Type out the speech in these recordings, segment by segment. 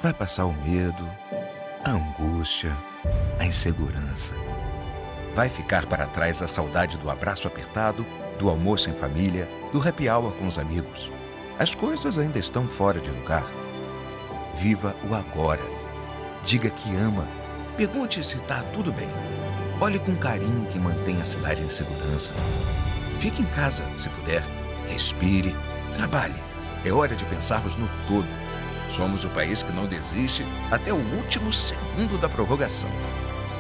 Vai passar o medo, a angústia, a insegurança. Vai ficar para trás a saudade do abraço apertado, do almoço em família, do happy hour com os amigos. As coisas ainda estão fora de lugar. Viva o agora. Diga que ama. Pergunte se está tudo bem. Olhe com carinho quem mantém a cidade em segurança. Fique em casa, se puder. Respire. Trabalhe. É hora de pensarmos no todo. Somos o país que não desiste até o último segundo da prorrogação.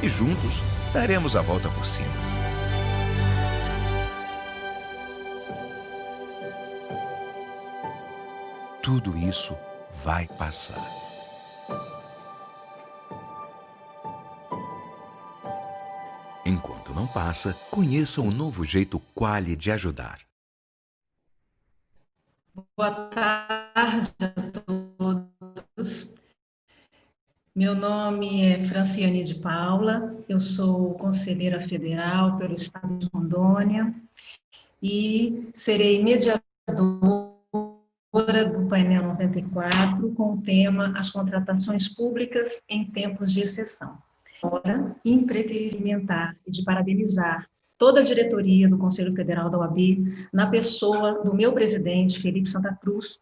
E juntos daremos a volta por cima. Tudo isso vai passar. Enquanto não passa, conheça o novo jeito Quali de ajudar. Boa tarde a todos. Meu nome é Franciane de Paula, eu sou conselheira federal pelo Estado de Rondônia e serei mediadora do painel 94 com o tema As contratações públicas em tempos de exceção. Agora, impreterimentar e de parabenizar toda a diretoria do Conselho Federal da OAB, na pessoa do meu presidente, Felipe Santa Cruz,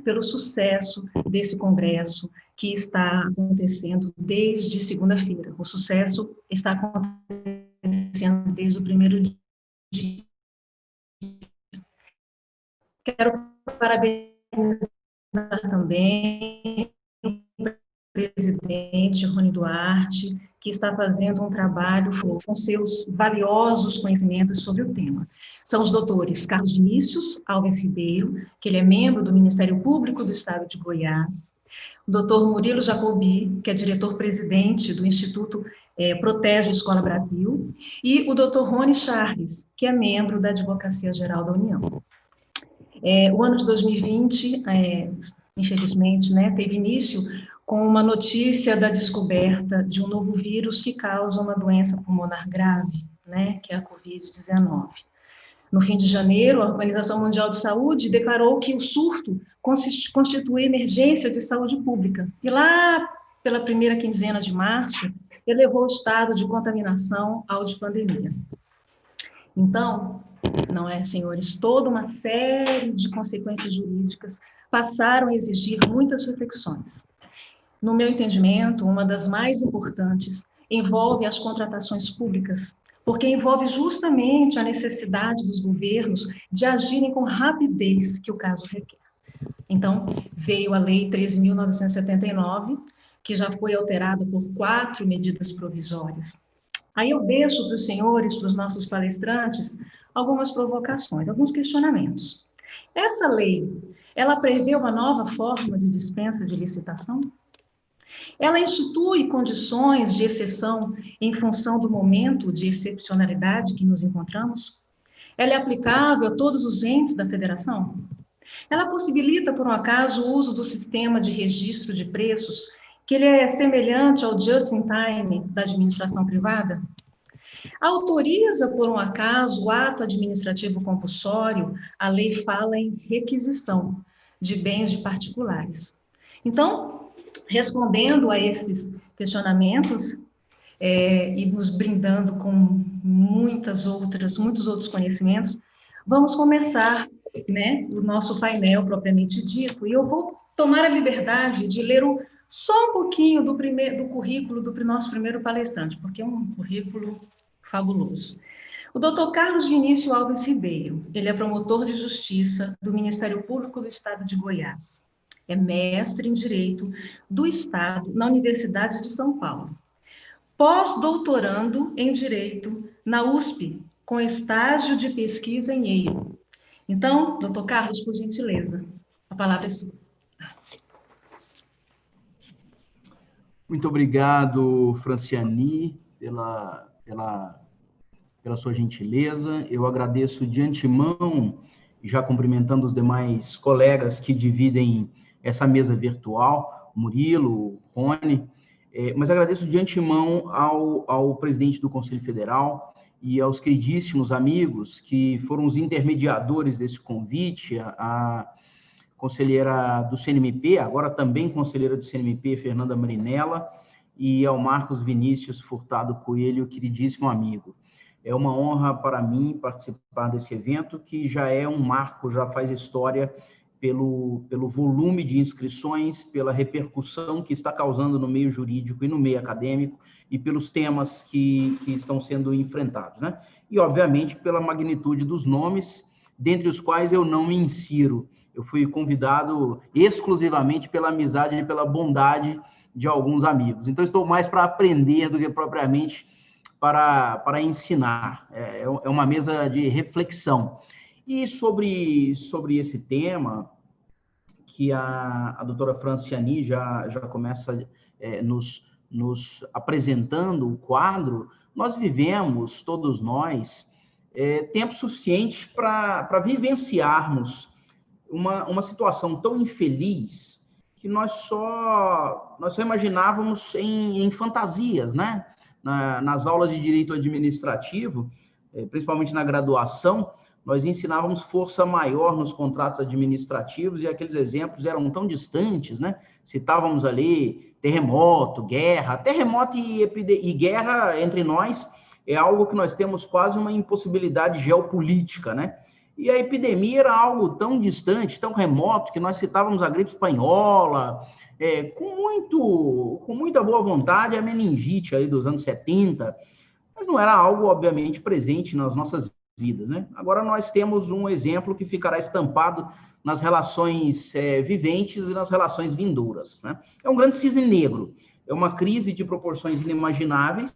pelo sucesso desse congresso que está acontecendo desde segunda-feira. O sucesso está acontecendo desde o primeiro dia. Quero parabenizar também o presidente Rony Duarte, que está fazendo um trabalho com seus valiosos conhecimentos sobre o tema. São os doutores Carlos Vinícius Alves Ribeiro, que ele é membro do Ministério Público do Estado de Goiás, o doutor Murilo Jacobi, que é diretor-presidente do Instituto Protege Escola Brasil, e o doutor Rony Charles, que é membro da Advocacia Geral da União. O ano de 2020, infelizmente, teve início com uma notícia da descoberta de um novo vírus que causa uma doença pulmonar grave, que é a Covid-19. No fim de janeiro, a Organização Mundial de Saúde declarou que o surto constitui emergência de saúde pública. E lá, pela primeira quinzena de março, elevou o estado de contaminação ao de pandemia. Então, não é, senhores, toda uma série de consequências jurídicas passaram a exigir muitas reflexões. No meu entendimento, uma das mais importantes envolve as contratações públicas, porque envolve justamente a necessidade dos governos de agirem com rapidez que o caso requer. Então, veio a Lei 13.979, que já foi alterada por 4 medidas provisórias. Aí eu deixo para os senhores, para os nossos palestrantes, algumas provocações, alguns questionamentos. Essa lei, ela prevê uma nova forma de dispensa de licitação? Ela institui condições de exceção em função do momento de excepcionalidade que nos encontramos? Ela é aplicável a todos os entes da federação? Ela possibilita, por um acaso, o uso do sistema de registro de preços, que ele é semelhante ao just-in-time da administração privada? Autoriza, por um acaso, o ato administrativo compulsório? A lei fala em requisição de bens de particulares. Então, respondendo a esses questionamentos e nos brindando com muitos outros conhecimentos, vamos começar o nosso painel propriamente dito, e eu vou tomar a liberdade de ler só um pouquinho do currículo do nosso primeiro palestrante, porque é um currículo fabuloso. O doutor Carlos Vinícius Alves Ribeiro, ele é promotor de justiça do Ministério Público do Estado de Goiás. É mestre em Direito do Estado na Universidade de São Paulo. Pós-doutorando em Direito na USP, com estágio de pesquisa em Yale. Então, doutor Carlos, por gentileza, a palavra é sua. Muito obrigado, Franciane, pela sua gentileza. Eu agradeço de antemão, já cumprimentando os demais colegas que dividem essa mesa virtual, Murilo, Rony, mas agradeço de antemão ao presidente do Conselho Federal e aos queridíssimos amigos que foram os intermediadores desse convite, conselheira do CNMP, agora também conselheira do CNMP, Fernanda Marinella, e ao Marcos Vinícius Furtado Coelho, queridíssimo amigo. É uma honra para mim participar desse evento, que já é um marco, já faz história pelo volume de inscrições, pela repercussão que está causando no meio jurídico e no meio acadêmico, e pelos temas que estão sendo enfrentados, né? E, obviamente, pela magnitude dos nomes, dentre os quais eu não me insiro. Eu fui convidado exclusivamente pela amizade e pela bondade de alguns amigos. Então, estou mais para aprender do que propriamente para ensinar. É uma mesa de reflexão. E sobre esse tema, que a doutora Franciane já começa nos apresentando o quadro, nós vivemos, todos nós, tempo suficiente para vivenciarmos uma situação tão infeliz que nós só imaginávamos em fantasias, né? Nas aulas de direito administrativo, principalmente na graduação, nós ensinávamos força maior nos contratos administrativos e aqueles exemplos eram tão distantes, né? Citávamos ali terremoto, guerra. Terremoto e guerra entre nós é algo que nós temos quase uma impossibilidade geopolítica, né? E a epidemia era algo tão distante, tão remoto, que nós citávamos a gripe espanhola, com muita boa vontade, a meningite aí dos anos 70, mas não era algo, obviamente, presente nas nossas vidas, né? Agora nós temos um exemplo que ficará estampado nas relações viventes e nas relações vindouras, né? É um grande cisne negro, é uma crise de proporções inimagináveis.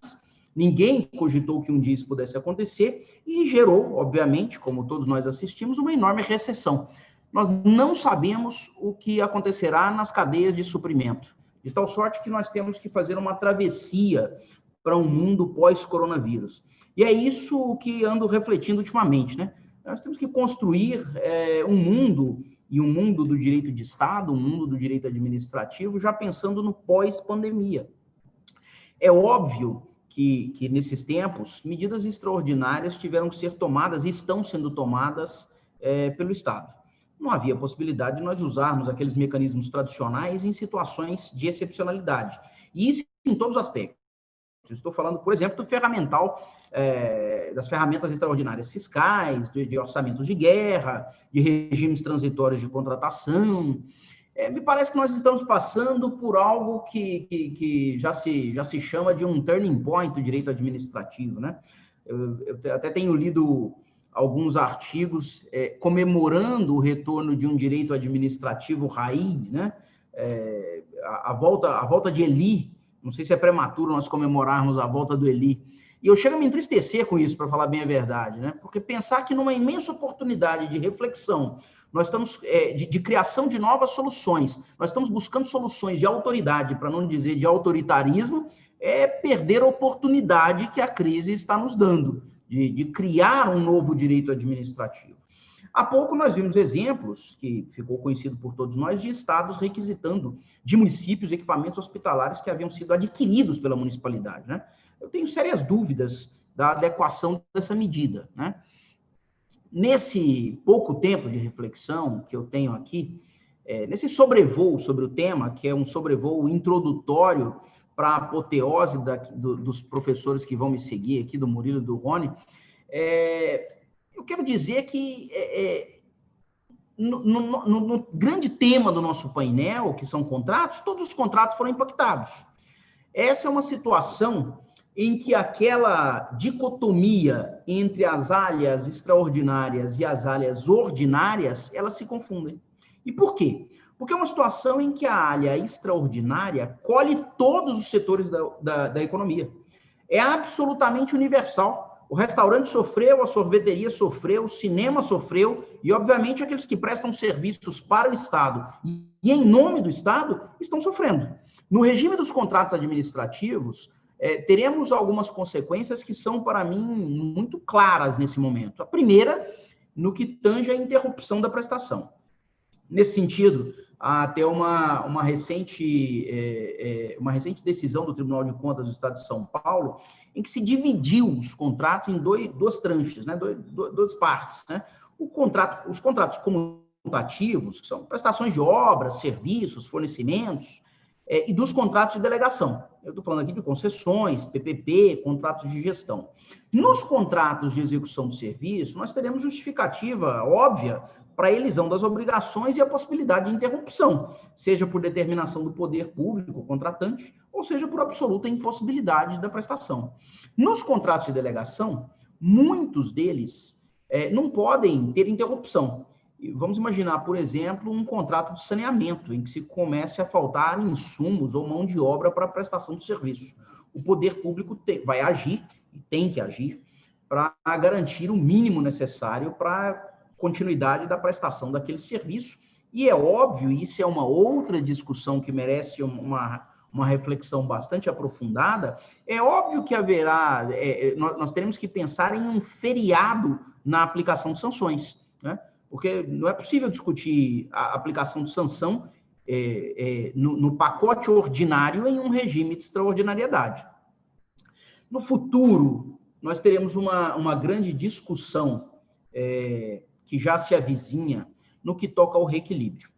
Ninguém cogitou que um dia isso pudesse acontecer e gerou, obviamente, como todos nós assistimos, uma enorme recessão. Nós não sabemos o que acontecerá nas cadeias de suprimento, de tal sorte que nós temos que fazer uma travessia para um mundo pós-coronavírus. E é isso que ando refletindo ultimamente, né? Nós temos que construir um mundo, e um mundo do direito de Estado, um mundo do direito administrativo, já pensando no pós-pandemia. É óbvio que nesses tempos, medidas extraordinárias tiveram que ser tomadas e estão sendo tomadas pelo Estado. Não havia possibilidade de nós usarmos aqueles mecanismos tradicionais em situações de excepcionalidade. E isso em todos os aspectos. Estou falando, por exemplo, do ferramental, das ferramentas extraordinárias fiscais, de orçamentos de guerra, de regimes transitórios de contratação. Me parece que nós estamos passando por algo que já se chama de um turning point do direito administrativo, né? Eu até tenho lido alguns artigos comemorando o retorno de um direito administrativo raiz, né? A volta de Eli. Não sei se é prematuro nós comemorarmos a volta do Eli. E eu chego a me entristecer com isso, para falar bem a verdade, né? Porque pensar que numa imensa oportunidade de reflexão, nós estamos de criação de novas soluções, nós estamos buscando soluções de autoridade, para não dizer de autoritarismo, perder a oportunidade que a crise está nos dando, de criar um novo direito administrativo. Há pouco nós vimos exemplos, que ficou conhecido por todos nós, de estados requisitando de municípios equipamentos hospitalares que haviam sido adquiridos pela municipalidade, né? Eu tenho sérias dúvidas da adequação dessa medida, né? Nesse pouco tempo de reflexão que eu tenho aqui, nesse sobrevoo sobre o tema, que é um sobrevoo introdutório para a apoteose dos professores que vão me seguir aqui, do Murilo e do Rony, eu quero dizer que no grande tema do nosso painel, que são contratos, todos os contratos foram impactados. Essa é uma situação em que aquela dicotomia entre as alhas extraordinárias e as alhas ordinárias, elas se confundem. E por quê? Porque é uma situação em que a alha extraordinária colhe todos os setores da economia. É absolutamente universal. O restaurante sofreu, a sorveteria sofreu, o cinema sofreu, e, obviamente, aqueles que prestam serviços para o Estado e em nome do Estado estão sofrendo. No regime dos contratos administrativos, teremos algumas consequências que são, para mim, muito claras nesse momento. A primeira, no que tange a interrupção da prestação. Nesse sentido, há até uma recente decisão do Tribunal de Contas do Estado de São Paulo, em que se dividiu os contratos em duas tranches, né? Duas partes, né? Os contratos como conmutativos, que são prestações de obras, serviços, fornecimentos, e dos contratos de delegação. Eu estou falando aqui de concessões, PPP, contratos de gestão. Nos contratos de execução de serviço, nós teremos justificativa óbvia para a elisão das obrigações e a possibilidade de interrupção, seja por determinação do poder público, contratante, ou seja por absoluta impossibilidade da prestação. Nos contratos de delegação, muitos deles não podem ter interrupção. Vamos imaginar, por exemplo, um contrato de saneamento, em que se comece a faltar insumos ou mão de obra para a prestação de serviço. O poder público vai agir, e tem que agir, para garantir o mínimo necessário para a continuidade da prestação daquele serviço. E é óbvio, e isso é uma outra discussão que merece uma reflexão bastante aprofundada, é óbvio que haverá, nós teremos que pensar em um feriado na aplicação de sanções, né? Porque não é possível discutir a aplicação de sanção no pacote ordinário em um regime de extraordinariedade. No futuro, nós teremos uma grande discussão que já se avizinha no que toca ao reequilíbrio.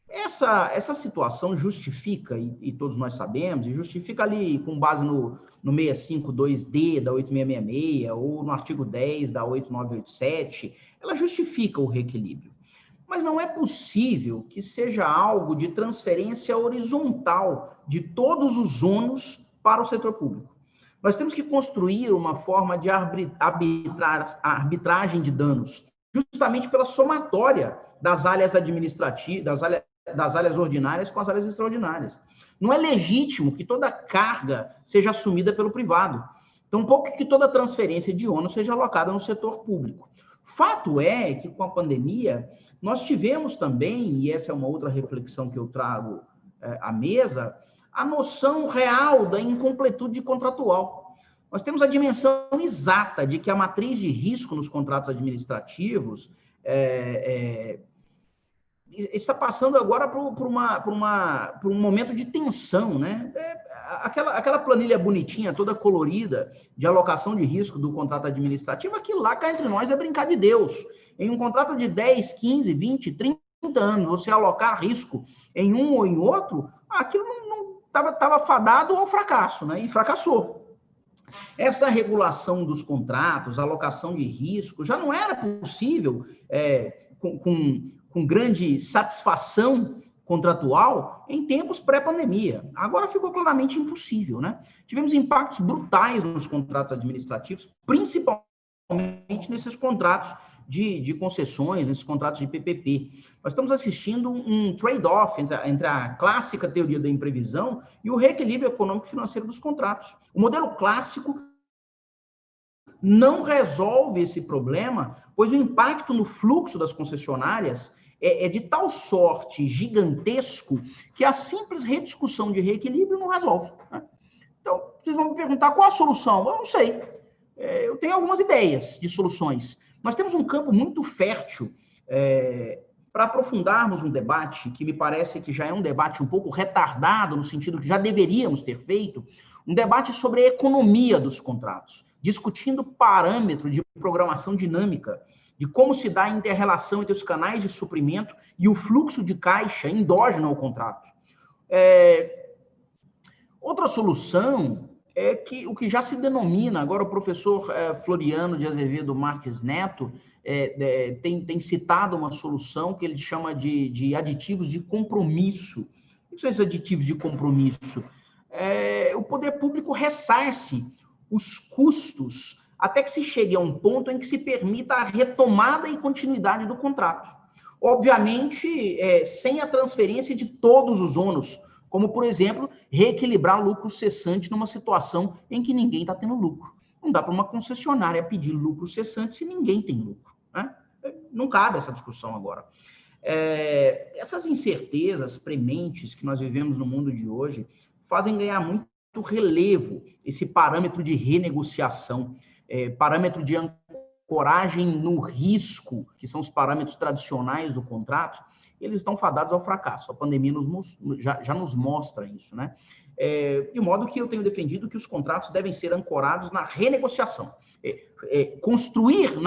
Essa situação justifica, e todos nós sabemos, e justifica ali com base no 652D da 8666 ou no artigo 10 da 8987, ela justifica o reequilíbrio. Mas não é possível que seja algo de transferência horizontal de todos os ônus para o setor público. Nós temos que construir uma forma de arbitragem de danos, justamente pela somatória das áreas administrativas, das áreas ordinárias com as áreas extraordinárias. Não é legítimo que toda carga seja assumida pelo privado, tampouco que toda transferência de ônus seja alocada no setor público. Fato é que, com a pandemia, nós tivemos também, e essa é uma outra reflexão que eu trago à mesa, a noção real da incompletude contratual. Nós temos a dimensão exata de que a matriz de risco nos contratos administrativos está passando agora por um momento de tensão, né? Aquela planilha bonitinha, toda colorida, de alocação de risco do contrato administrativo, aquilo lá, cá entre nós, é brincar de Deus. Em um contrato de 10, 15, 20, 30 anos, você alocar risco em um ou em outro, aquilo não estava fadado ao fracasso, né? E fracassou. Essa regulação dos contratos, a alocação de risco, já não era possível com grande satisfação contratual em tempos pré-pandemia. Agora ficou claramente impossível, né? Tivemos impactos brutais nos contratos administrativos, principalmente nesses contratos de concessões, nesses contratos de PPP. Nós estamos assistindo um trade-off entre a clássica teoria da imprevisão e o reequilíbrio econômico e financeiro dos contratos. O modelo clássico não resolve esse problema, pois o impacto no fluxo das concessionárias é de tal sorte gigantesco que a simples rediscussão de reequilíbrio não resolve, né? Então, vocês vão me perguntar qual a solução? Eu não sei. Eu tenho algumas ideias de soluções. Nós temos um campo muito fértil para aprofundarmos um debate que me parece que já é um debate um pouco retardado, no sentido que já deveríamos ter feito, um debate sobre a economia dos contratos, discutindo parâmetro de programação dinâmica, de como se dá a inter-relação entre os canais de suprimento e o fluxo de caixa endógeno ao contrato. Outra solução é que o que já se denomina, agora o professor Floriano de Azevedo Marques Neto tem citado uma solução que ele chama de aditivos de compromisso. O que são esses aditivos de compromisso? O poder público ressarce os custos até que se chegue a um ponto em que se permita a retomada e continuidade do contrato. Obviamente, sem a transferência de todos os ônus, como, por exemplo, reequilibrar lucro cessante numa situação em que ninguém está tendo lucro. Não dá para uma concessionária pedir lucro cessante se ninguém tem lucro, né? Não cabe essa discussão agora. Essas incertezas prementes que nós vivemos no mundo de hoje fazem ganhar muito relevo esse parâmetro de renegociação, parâmetro de ancoragem no risco, que são os parâmetros tradicionais do contrato, eles estão fadados ao fracasso. A pandemia já nos mostra isso, né? De modo que eu tenho defendido que os contratos devem ser ancorados na renegociação. Construir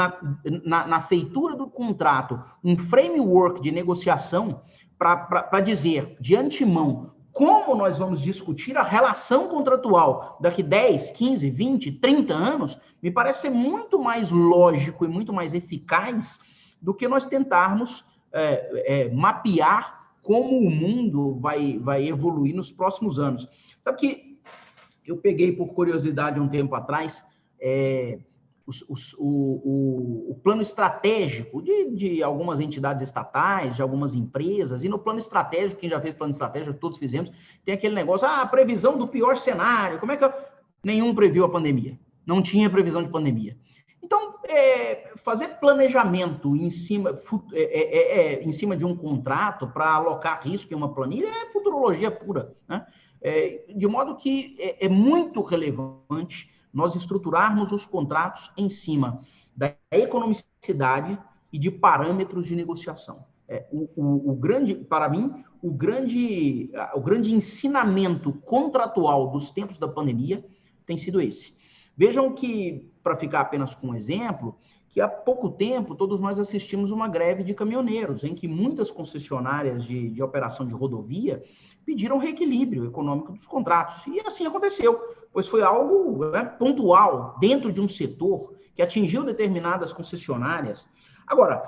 na feitura do contrato um framework de negociação para dizer, de antemão, como nós vamos discutir a relação contratual daqui 10, 15, 20, 30 anos, me parece ser muito mais lógico e muito mais eficaz do que nós tentarmos mapear como o mundo vai evoluir nos próximos anos. Sabe que eu peguei, por curiosidade, um tempo atrás, o plano estratégico de algumas entidades estatais, de algumas empresas, e no plano estratégico, quem já fez plano estratégico, todos fizemos, tem aquele negócio, a previsão do pior cenário, como é que nenhum previu a pandemia? Não tinha previsão de pandemia. Então, fazer planejamento em cima de um contrato para alocar risco em uma planilha é futurologia pura, né? De modo que é muito relevante nós estruturarmos os contratos em cima da economicidade e de parâmetros de negociação. Para mim, o grande ensinamento contratual dos tempos da pandemia tem sido esse. Vejam que, para ficar apenas com um exemplo, que há pouco tempo todos nós assistimos uma greve de caminhoneiros, em que muitas concessionárias de operação de rodovia pediram reequilíbrio econômico dos contratos. E assim aconteceu, pois foi algo pontual dentro de um setor que atingiu determinadas concessionárias. Agora,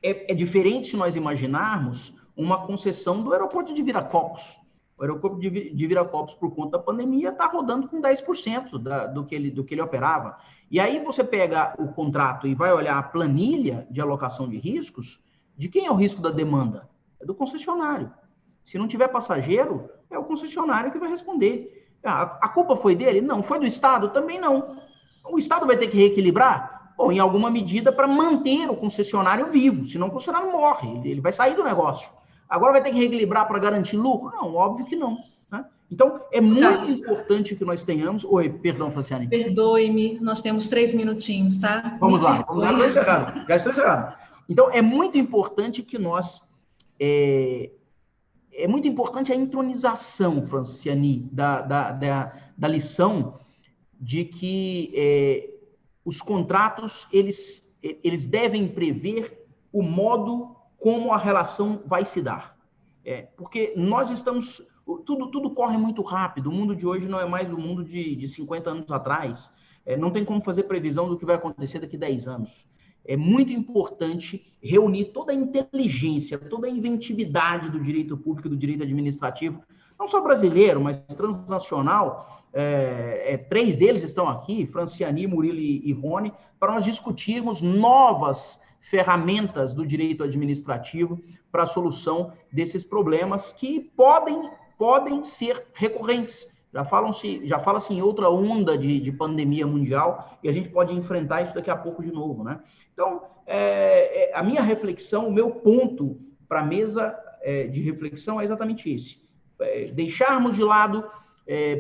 é diferente se nós imaginarmos uma concessão do aeroporto de Viracopos. O aeroporto de Viracopos, por conta da pandemia, está rodando com 10% do que ele operava. E aí você pega o contrato e vai olhar a planilha de alocação de riscos, de quem é o risco da demanda? É do concessionário. Se não tiver passageiro, é o concessionário que vai responder. A culpa foi dele? Não. Foi do Estado? Também não. O Estado vai ter que reequilibrar? Bom, em alguma medida para manter o concessionário vivo, senão o concessionário morre, ele vai sair do negócio. Agora vai ter que reequilibrar para garantir lucro? Não, óbvio que não, né? Então, é muito importante que nós tenhamos... Oi, perdão, Franciane. Perdoe-me, nós temos 3 minutinhos, tá? Vamos lá, já estou encerrando. Então, é muito importante que nós... É muito importante a intronização, Franciane, da lição de que os contratos, eles devem prever o modo como a relação vai se dar. Porque nós estamos... Tudo corre muito rápido. O mundo de hoje não é mais o mundo de 50 anos atrás. Não tem como fazer previsão do que vai acontecer daqui a 10 anos. É muito importante reunir toda a inteligência, toda a inventividade do direito público e do direito administrativo, não só brasileiro, mas transnacional. 3 deles estão aqui, Franciane, Murilo e Rony, para nós discutirmos novas ferramentas do direito administrativo para a solução desses problemas que podem ser recorrentes. Já fala-se em outra onda de pandemia mundial e a gente pode enfrentar isso daqui a pouco de novo, né? Então, a minha reflexão, o meu ponto para a mesa de reflexão é exatamente esse. Deixarmos de lado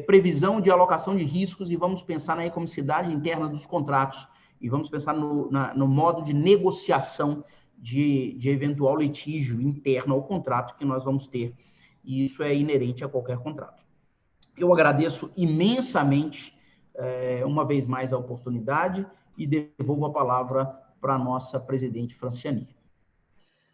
previsão de alocação de riscos e vamos pensar na economicidade interna dos contratos e vamos pensar no modo de negociação de eventual litígio interno ao contrato que nós vamos ter. E isso é inerente a qualquer contrato. Eu agradeço imensamente, uma vez mais, a oportunidade e devolvo a palavra para a nossa presidente Franciane.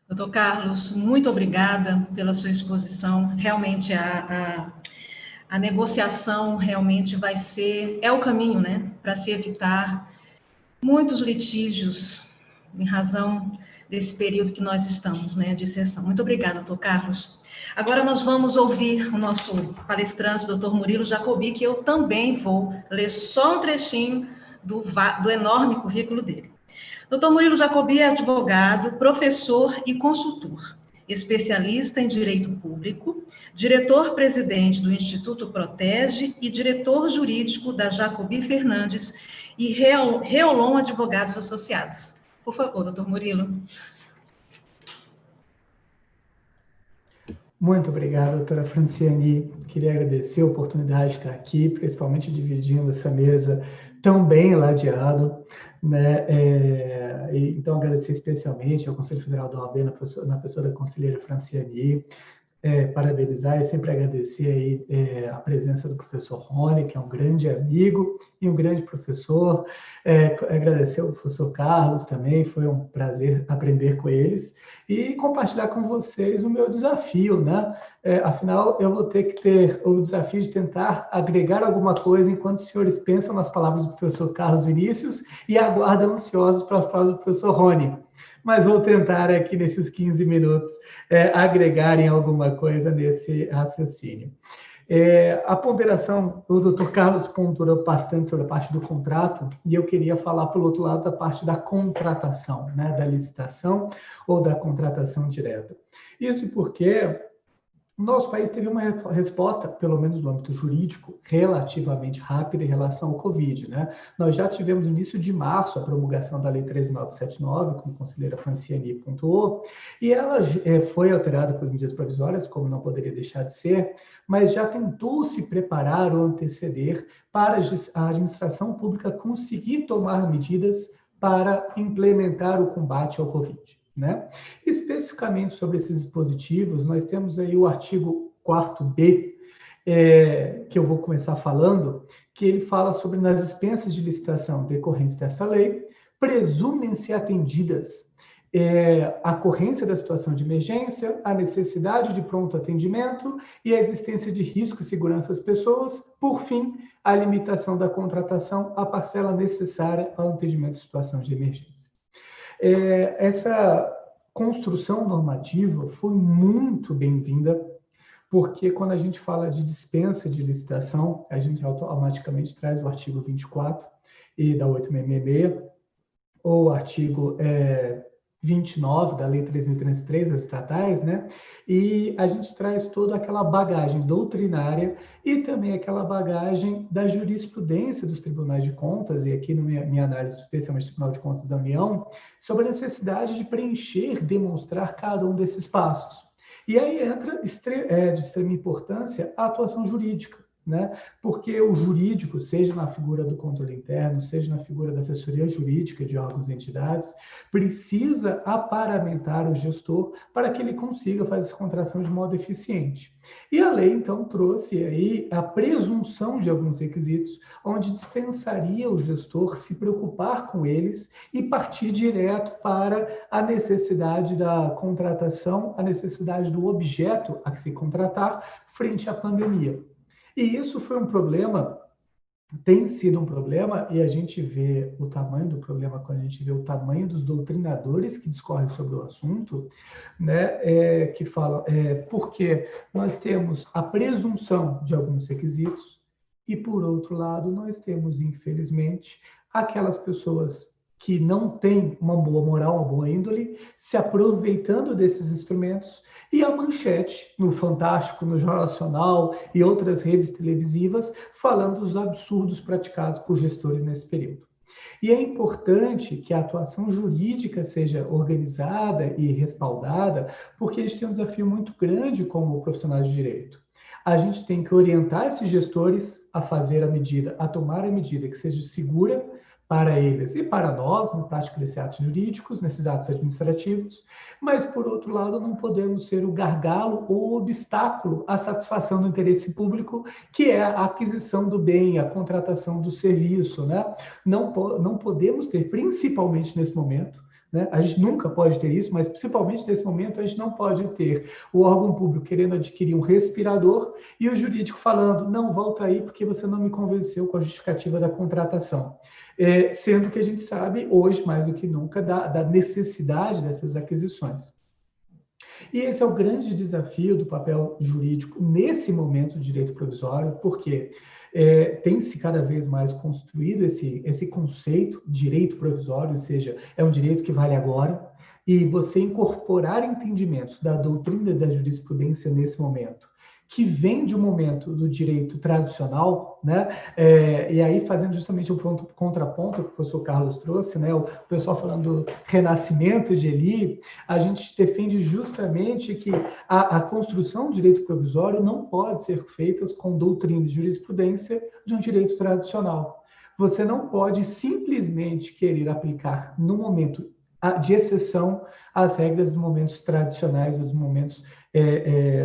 Doutor Carlos, muito obrigada pela sua exposição. Realmente, a negociação realmente é o caminho, né, para se evitar muitos litígios em razão desse período que nós estamos, né, de exceção. Muito obrigada, doutor Carlos. Agora nós vamos ouvir o nosso palestrante, doutor Murilo Jacobi, que eu também vou ler só um trechinho do enorme currículo dele. Doutor Murilo Jacobi é advogado, professor e consultor, especialista em direito público, diretor-presidente do Instituto Protege e diretor jurídico da Jacobi Fernandes e Reolon Advogados Associados. Por favor, doutor Murilo. Muito obrigado, doutora Franciane. Queria agradecer a oportunidade de estar aqui, principalmente dividindo essa mesa também ladeado, né? Então, agradecer especialmente ao Conselho Federal da OAB, na pessoa da conselheira Franciane, parabenizar e sempre agradecer aí, a presença do professor Rony, que é um grande amigo e um grande professor, agradecer ao professor Carlos também, foi um prazer aprender com eles, e compartilhar com vocês o meu desafio, né? Afinal, eu vou ter que ter o desafio de tentar agregar alguma coisa enquanto os senhores pensam nas palavras do professor Carlos Vinícius e aguardam ansiosos para as palavras do professor Rony. Mas vou tentar aqui nesses 15 minutos agregarem alguma coisa nesse raciocínio. A ponderação, o Dr. Carlos ponderou bastante sobre a parte do contrato, e eu queria falar, pelo outro lado, da parte da contratação, né, da licitação ou da contratação direta. Isso porque o nosso país teve uma resposta, pelo menos no âmbito jurídico, relativamente rápida em relação ao Covid, né? Nós já tivemos no início de março a promulgação da Lei 13.979, como a conselheira Franciane pontuou, e ela foi alterada por medidas provisórias, como não poderia deixar de ser, mas já tentou se preparar ou anteceder para a administração pública conseguir tomar medidas para implementar o combate ao Covid. Né? Especificamente sobre esses dispositivos, nós temos aí o artigo 4B, que eu vou começar falando, que ele fala sobre nas dispensas de licitação decorrentes dessa lei, presumem-se atendidas a ocorrência da situação de emergência, a necessidade de pronto atendimento e a existência de risco e segurança às pessoas, por fim, a limitação da contratação à parcela necessária ao atendimento de situação de emergência. Essa construção normativa foi muito bem-vinda, porque quando a gente fala de dispensa de licitação, a gente automaticamente traz o artigo 24 e da 8666, ou o artigo 29 da Lei 3.303, das estatais, né? E a gente traz toda aquela bagagem doutrinária e também aquela bagagem da jurisprudência dos tribunais de contas, e aqui na minha análise, especialmente do Tribunal de Contas da União, sobre a necessidade de preencher, demonstrar cada um desses passos. E aí entra, de extrema importância, a atuação jurídica, né? Porque o jurídico, seja na figura do controle interno, seja na figura da assessoria jurídica de órgãos e entidades, precisa aparamentar o gestor para que ele consiga fazer essa contratação de modo eficiente. E a lei, então, trouxe aí a presunção de alguns requisitos, onde dispensaria o gestor se preocupar com eles e partir direto para a necessidade da contratação, a necessidade do objeto a se contratar frente à pandemia. E isso foi um problema, tem sido um problema, e a gente vê o tamanho do problema quando a gente vê o tamanho dos doutrinadores que discorrem sobre o assunto, né, que falam, porque nós temos a presunção de alguns requisitos, e, por outro lado, nós temos, infelizmente, aquelas pessoas que não têm uma boa moral, uma boa índole, se aproveitando desses instrumentos, e a Manchete, no Fantástico, no Jornal Nacional e outras redes televisivas, falando dos absurdos praticados por gestores nesse período. E é importante que a atuação jurídica seja organizada e respaldada, porque a gente tem um desafio muito grande como profissionais de direito. A gente tem que orientar esses gestores a fazer a medida, a tomar a medida que seja segura para eles e para nós, na prática desses atos jurídicos, nesses atos administrativos, mas, por outro lado, não podemos ser o gargalo ou o obstáculo à satisfação do interesse público, que é a aquisição do bem, a contratação do serviço, né? Não podemos ter, principalmente nesse momento, né? A gente nunca pode ter isso, mas principalmente nesse momento a gente não pode ter o órgão público querendo adquirir um respirador e o jurídico falando, não, volta aí porque você não me convenceu com a justificativa da contratação. Sendo que a gente sabe, hoje mais do que nunca, da necessidade dessas aquisições. E esse é o grande desafio do papel jurídico nesse momento de direito provisório, porque tem-se cada vez mais construído esse conceito de direito provisório, ou seja, é um direito que vale agora, e você incorporar entendimentos da doutrina e da jurisprudência nesse momento, que vem de um momento do direito tradicional, né? E aí fazendo justamente o contraponto que o professor Carlos trouxe, né? O pessoal falando do renascimento de Eli, a gente defende justamente que a construção do direito provisório não pode ser feita com doutrina e jurisprudência de um direito tradicional. você não pode simplesmente querer aplicar no momento de exceção as regras dos momentos tradicionais, ou dos momentos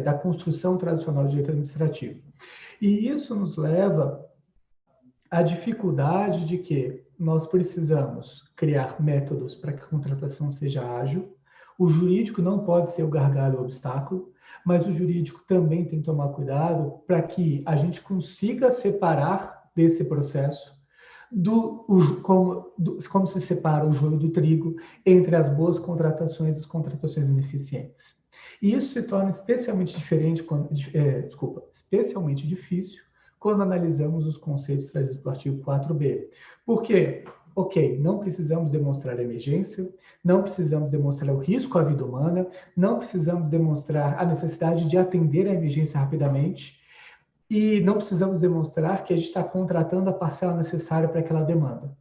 da construção tradicional do direito administrativo. E isso nos leva à dificuldade de que nós precisamos criar métodos para que a contratação seja ágil. O jurídico não pode ser o gargalo ou o obstáculo, mas o jurídico também tem que tomar cuidado para que a gente consiga separar desse processo como se separa o joio do trigo entre as boas contratações e as contratações ineficientes. E isso se torna especialmente especialmente difícil quando analisamos os conceitos trazidos do artigo 4b. Por quê? Ok, não precisamos demonstrar emergência, não precisamos demonstrar o risco à vida humana, não precisamos demonstrar a necessidade de atender a emergência rapidamente, e não precisamos demonstrar que a gente está contratando a parcela necessária para aquela demanda.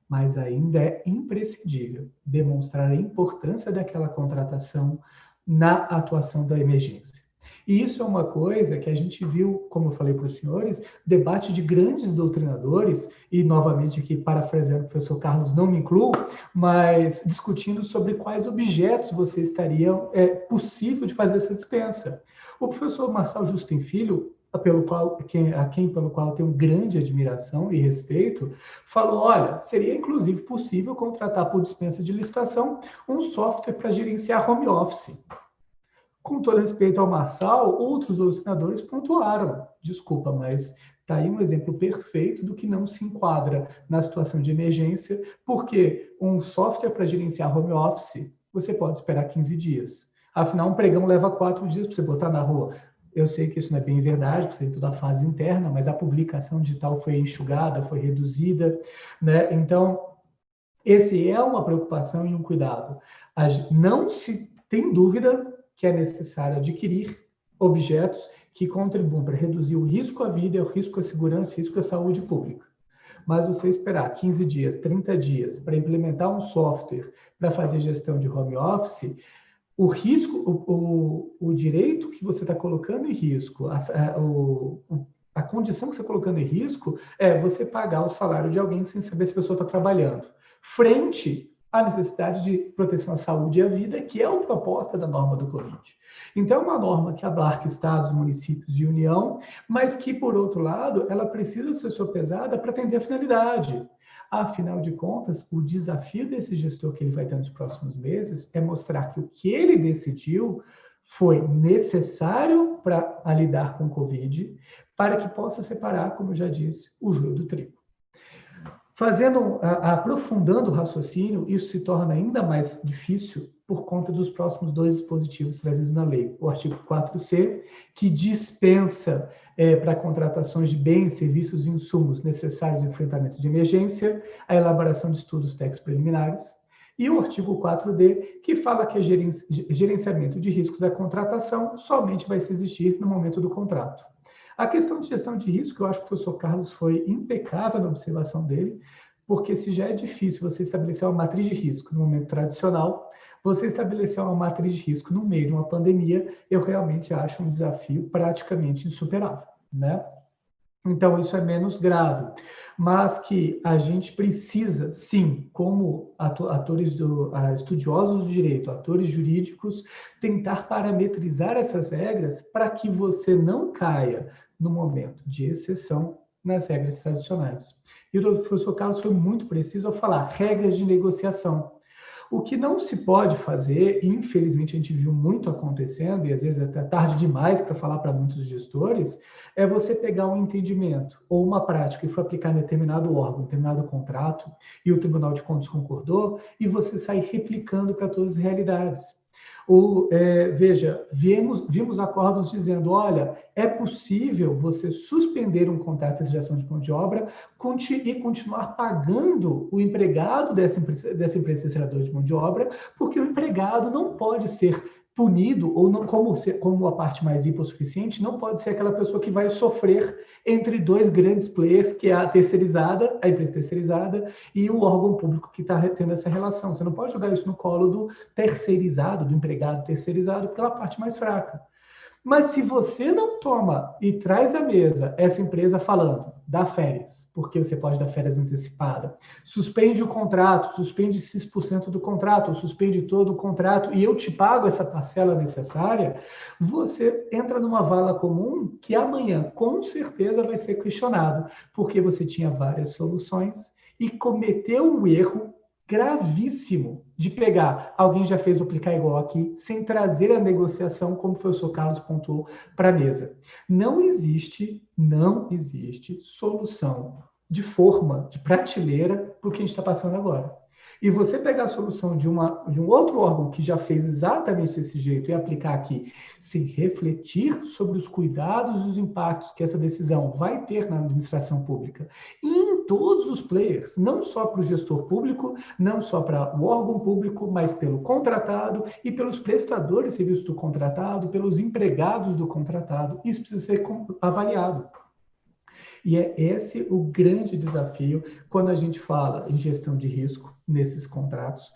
Mas ainda é imprescindível demonstrar a importância daquela contratação na atuação da emergência. E isso é uma coisa que a gente viu, como eu falei para os senhores, debate de grandes doutrinadores, e novamente aqui parafraseando o professor Carlos, não me incluo, mas discutindo sobre quais objetos você estaria possível de fazer essa dispensa. O professor Marçal Justin Filho, pelo qual eu tenho grande admiração e respeito, falou, olha, seria inclusive possível contratar por dispensa de licitação um software para gerenciar home office. Com todo respeito ao Marçal, outros doutrinadores pontuaram. Desculpa, mas está aí um exemplo perfeito do que não se enquadra na situação de emergência, porque um software para gerenciar home office, você pode esperar 15 dias. Afinal, um pregão leva 4 dias para você botar na rua. Eu sei que isso não é bem verdade, porque você tem toda a fase interna, mas a publicação digital foi enxugada, foi reduzida, né? Então, esse é uma preocupação e um cuidado. Não se tem dúvida que é necessário adquirir objetos que contribuam para reduzir o risco à vida, o risco à segurança, o risco à saúde pública. Mas você esperar 15 dias, 30 dias para implementar um software para fazer gestão de home office, o risco, o direito que você está colocando em risco, a condição que você está colocando em risco é você pagar o salário de alguém sem saber se a pessoa está trabalhando, frente à necessidade de proteção à saúde e à vida, que é a proposta da norma do Covid. Então, é uma norma que abarca estados, municípios e União, mas que, por outro lado, ela precisa ser sopesada para atender a finalidade. Afinal de contas, o desafio desse gestor que ele vai ter nos próximos meses é mostrar que o que ele decidiu foi necessário para lidar com o Covid, para que possa separar, como eu já disse, o joio do trigo. Aprofundando o raciocínio, isso se torna ainda mais difícil por conta dos próximos 2 dispositivos trazidos na lei. O artigo 4C, que dispensa para contratações de bens, serviços e insumos necessários ao enfrentamento de emergência, a elaboração de estudos técnicos preliminares, e o artigo 4D, que fala que gerenciamento de riscos da contratação somente vai se existir no momento do contrato. A questão de gestão de risco, eu acho que o professor Carlos foi impecável na observação dele, porque se já é difícil você estabelecer uma matriz de risco no momento tradicional, você estabelecer uma matriz de risco no meio de uma pandemia, eu realmente acho um desafio praticamente insuperável, né? Então, isso é menos grave, mas que a gente precisa, sim, como estudiosos do direito, atores jurídicos, tentar parametrizar essas regras para que você não caia no momento de exceção nas regras tradicionais. E o professor Carlos foi muito preciso ao falar regras de negociação. O que não se pode fazer, e infelizmente a gente viu muito acontecendo, e às vezes até tarde demais para falar para muitos gestores, é você pegar um entendimento ou uma prática e for aplicar em determinado órgão, determinado contrato, e o Tribunal de Contas concordou, e você sair replicando para todas as realidades. Veja, vimos acordos dizendo, olha, é possível você suspender um contrato de terceirização de mão de obra e continuar pagando o empregado dessa empresa terceirizadora de mão de obra, porque o empregado não pode ser punido, ou não, como a parte mais hipossuficiente, não pode ser aquela pessoa que vai sofrer entre 2 grandes players, que é a terceirizada, a empresa terceirizada, e o órgão público que está tendo essa relação. Você não pode jogar isso no colo do terceirizado, do empregado terceirizado, pela parte mais fraca. Mas se você não toma e traz à mesa essa empresa falando, dá férias, porque você pode dar férias antecipada, suspende o contrato, suspende X% do contrato, ou suspende todo o contrato, e eu te pago essa parcela necessária, você entra numa vala comum que amanhã, com certeza, vai ser questionado, porque você tinha várias soluções e cometeu um erro gravíssimo de pegar, alguém já fez o aplicar igual aqui, sem trazer a negociação, como foi o Sr. Carlos pontuou, para a mesa. Não existe solução de forma, de prateleira, para o que a gente está passando agora. E você pegar a solução de um outro órgão que já fez exatamente desse jeito e aplicar aqui, sem refletir sobre os cuidados e os impactos que essa decisão vai ter na administração pública, e em todos os players, não só para o gestor público, não só para o órgão público, mas pelo contratado e pelos prestadores de serviço do contratado, pelos empregados do contratado. Isso precisa ser avaliado. E é esse o grande desafio quando a gente fala em gestão de risco nesses contratos,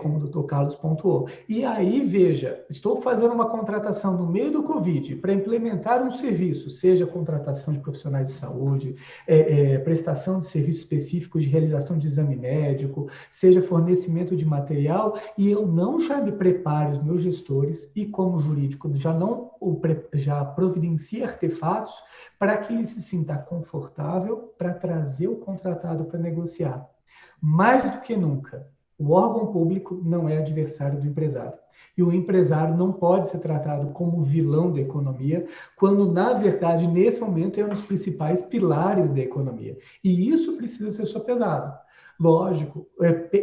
como o Dr. Carlos pontuou. E aí, veja, estou fazendo uma contratação no meio do Covid para implementar um serviço, seja contratação de profissionais de saúde, prestação de serviços específicos de realização de exame médico, seja fornecimento de material, e eu não já me prepare os meus gestores e, como jurídico, já providencie artefatos para que ele se sinta confortável para trazer o contratado para negociar. Mais do que nunca, o órgão público não é adversário do empresário. E o empresário não pode ser tratado como vilão da economia, quando, na verdade, nesse momento, é um dos principais pilares da economia. E isso precisa ser sopesado. Lógico,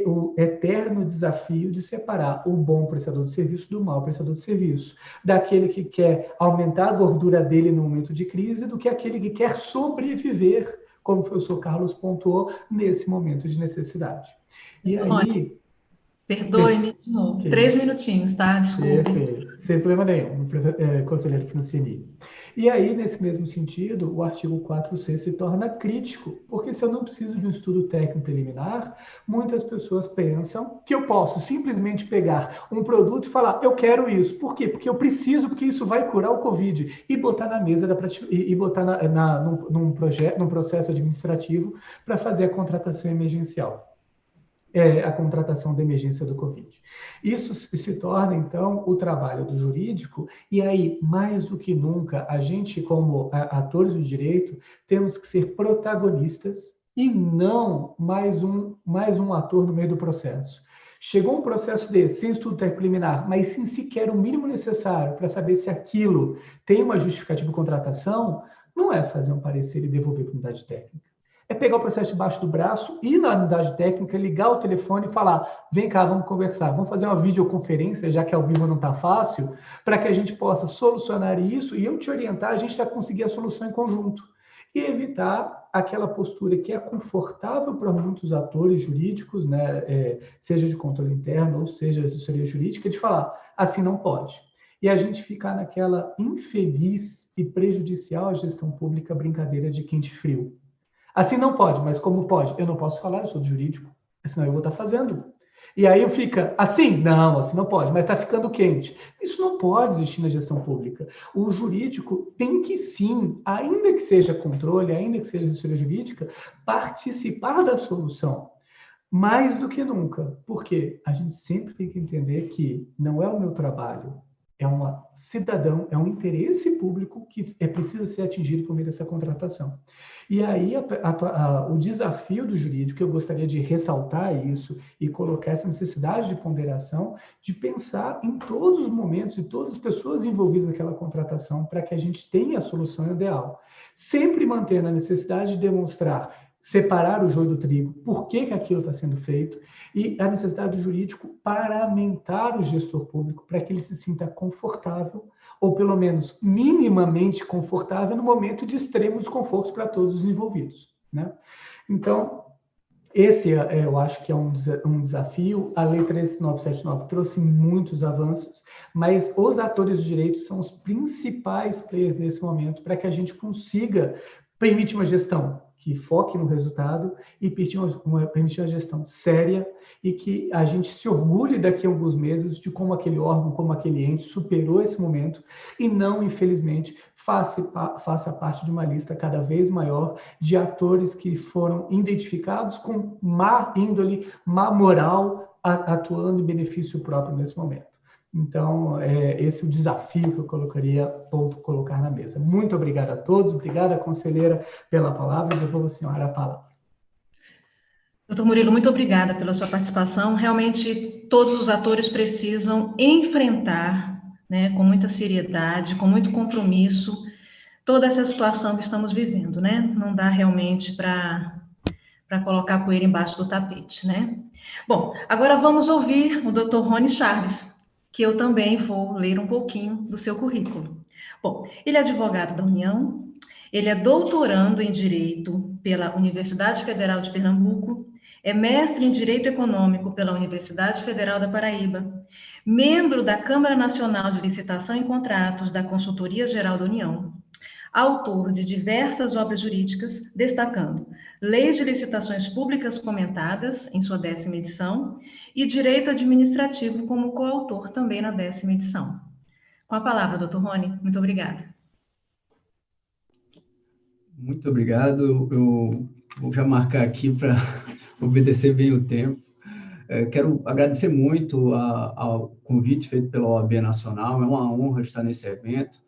o eterno desafio de separar o bom prestador de serviço do mau prestador de serviço, daquele que quer aumentar a gordura dele no momento de crise, do que aquele que quer sobreviver, como o professor Carlos pontuou, nesse momento de necessidade. E aí... Perdoe-me de novo. 3 minutinhos, tá? Desculpe. Perfeito. Sem problema nenhum, conselheiro Francini. E aí, nesse mesmo sentido, o artigo 4C se torna crítico, porque se eu não preciso de um estudo técnico preliminar, muitas pessoas pensam que eu posso simplesmente pegar um produto e falar, eu quero isso. Por quê? Porque eu preciso, porque isso vai curar o Covid, e botar na mesa e botar num processo administrativo para fazer a contratação emergencial. A contratação de emergência do Covid. Isso se torna, então, o trabalho do jurídico, e aí, mais do que nunca, a gente, como atores do direito, temos que ser protagonistas e não mais um ator no meio do processo. Chegou um processo desse, sem estudo técnico preliminar, mas sem sequer o mínimo necessário para saber se aquilo tem uma justificativa de contratação, não é fazer um parecer e devolver para a unidade técnica. É pegar o processo debaixo do braço, ir na unidade técnica, ligar o telefone e falar, vem cá, vamos conversar, vamos fazer uma videoconferência, já que ao vivo não está fácil, para que a gente possa solucionar isso e eu te orientar, a gente já conseguir a solução em conjunto. E evitar aquela postura que é confortável para muitos atores jurídicos, né, seja de controle interno ou seja de assessoria jurídica, de falar, assim não pode. E a gente ficar naquela infeliz e prejudicial à gestão pública brincadeira de quente frio. Assim não pode, mas como pode? Eu não posso falar, eu sou do jurídico, senão eu vou estar fazendo. E aí fica assim? Não, assim não pode, mas está ficando quente. Isso não pode existir na gestão pública. O jurídico tem que sim, ainda que seja controle, ainda que seja assessoria jurídica, participar da solução. Mais do que nunca. Porque a gente sempre tem que entender que não é o meu trabalho, é um cidadão, é um interesse público que precisa ser atingido por meio dessa contratação. E aí, o desafio do jurídico, eu gostaria de ressaltar isso e colocar essa necessidade de ponderação, de pensar em todos os momentos e todas as pessoas envolvidas naquela contratação para que a gente tenha a solução ideal. Sempre mantendo a necessidade de demonstrar, separar o joio do trigo, por que aquilo está sendo feito, e a necessidade do jurídico paramentar o gestor público para que ele se sinta confortável, ou pelo menos minimamente confortável, no momento de extremo desconforto para todos os envolvidos, né? Então, esse eu acho que é um desafio. A Lei 13979 trouxe muitos avanços, mas os atores do direito são os principais players nesse momento para que a gente consiga permitir uma gestão que foque no resultado e permitir uma gestão séria e que a gente se orgulhe daqui a alguns meses de como aquele órgão, como aquele ente superou esse momento e não, infelizmente, faça parte de uma lista cada vez maior de atores que foram identificados com má índole, má moral, atuando em benefício próprio nesse momento. Então, esse é o desafio que eu colocar na mesa. Muito obrigado a todos, obrigada, conselheira, pela palavra, e devolvo à senhora a palavra. Doutor Murilo, muito obrigada pela sua participação. Realmente, todos os atores precisam enfrentar, né, com muita seriedade, com muito compromisso, toda essa situação que estamos vivendo, né? Não dá realmente para colocar poeira embaixo do tapete, né? Bom, agora vamos ouvir o Dr. Rony Charles, que eu também vou ler um pouquinho do seu currículo. Bom, ele é advogado da União, ele é doutorando em Direito pela Universidade Federal de Pernambuco, é mestre em Direito Econômico pela Universidade Federal da Paraíba, membro da Câmara Nacional de Licitação e Contratos da Consultoria Geral da União, autor de diversas obras jurídicas, destacando Leis de Licitações Públicas Comentadas, em sua 10ª edição, e Direito Administrativo, como coautor também na 10ª edição. Com a palavra, doutor Rony, muito obrigada. Muito obrigado. Eu vou já marcar aqui para obedecer bem o tempo. Quero agradecer muito ao convite feito pela OAB Nacional, é uma honra estar nesse evento.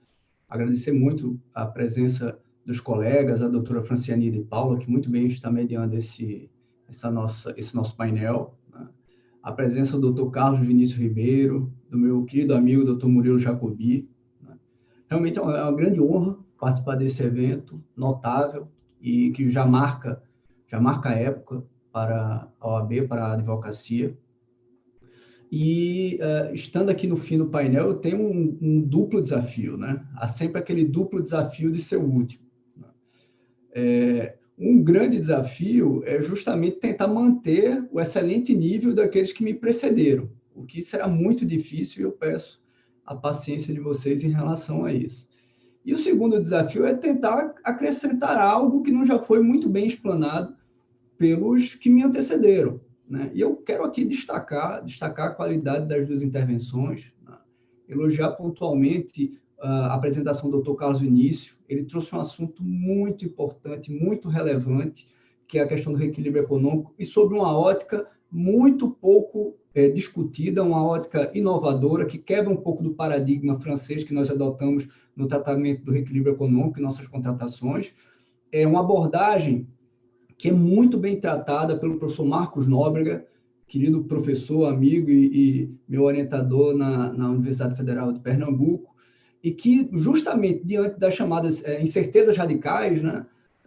Agradecer muito a presença dos colegas, a doutora Franciane de Paula, que muito bem está mediando esse nosso painel, né? A presença do doutor Carlos Vinícius Ribeiro, do meu querido amigo doutor Murilo Jacobi, né? Realmente é uma grande honra participar desse evento notável e que já marca a época para a OAB, para a advocacia. E, estando aqui no fim do painel, eu tenho um duplo desafio, né? Há sempre aquele duplo desafio de ser o último. Um grande desafio é justamente tentar manter o excelente nível daqueles que me precederam, o que será muito difícil e eu peço a paciência de vocês em relação a isso. E o segundo desafio é tentar acrescentar algo que não já foi muito bem explanado pelos que me antecederam, né? E eu quero aqui destacar a qualidade das duas intervenções, né? Elogiar pontualmente a apresentação do Dr. Carlos Vinícius. Ele trouxe um assunto muito importante, muito relevante, que é a questão do reequilíbrio econômico, e sobre uma ótica muito pouco discutida, uma ótica inovadora, que quebra um pouco do paradigma francês que nós adotamos no tratamento do reequilíbrio econômico em nossas contratações. É uma abordagem que é muito bem tratada pelo professor Marcos Nóbrega, querido professor, amigo e meu orientador na Universidade Federal de Pernambuco, e que, justamente diante das chamadas incertezas radicais, né,